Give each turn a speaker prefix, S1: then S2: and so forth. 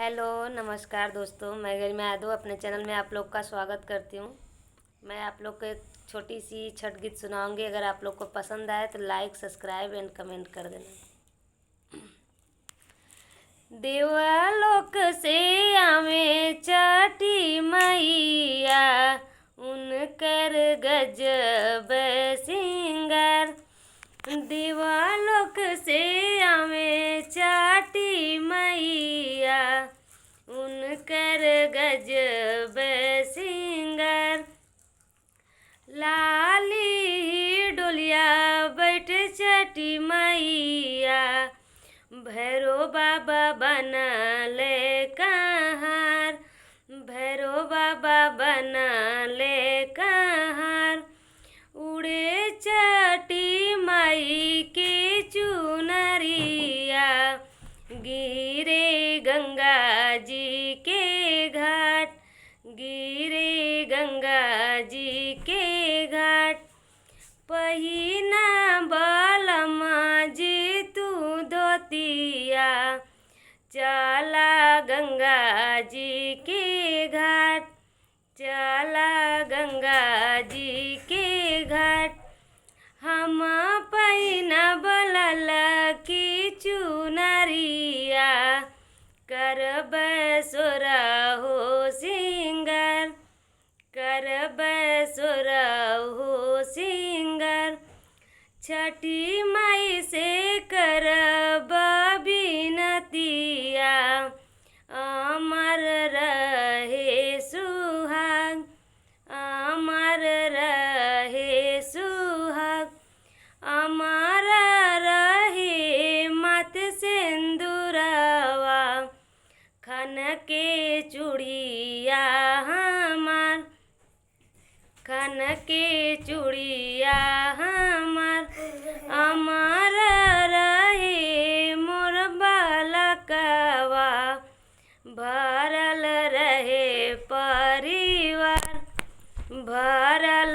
S1: Hello नमस्कार दोस्तों, मैं गरिमा यादव अपने चैनल में आप लोग का स्वागत करती हूँ। मैं आप लोग को एक छोटी सी छठ गीत सुनाऊंगी। अगर आप लोग को पसंद आए तो लाइक सब्सक्राइब एंड कमेंट कर देना। देवलोक से आवे छठी मैया, उनकर गजब सिंगार। देवलोक से आवे छठी मैया, उनकर गजब सिंगार। लाली डोलिया बैठ छठी मैया, भैरो बाबा बनले कहार। भैरो बाबा बनले कहार। उड़े छठी माई के चुनरिया, गिरे गंगा जी के घाट। गिरे गंगा जी के घाट। पहिना बलमा जी तू धोतिया, चला गंगा जी के घाट। चला गंगा जी के घाट। हम पहिना बलल की चुनरिया, करब सोरहो सिंगार। करब सोरहो सिंगार। छठी माई से करब बिनतिया, अमर रहे सुहाग। अमर रहे सुहाग। अमर रहे मत सिंदूरवा, खन के चूड़िया हमार। खन के चूड़िया हमार। अमर रहे मोर बालकवा, भरल रहे परिवार। भरल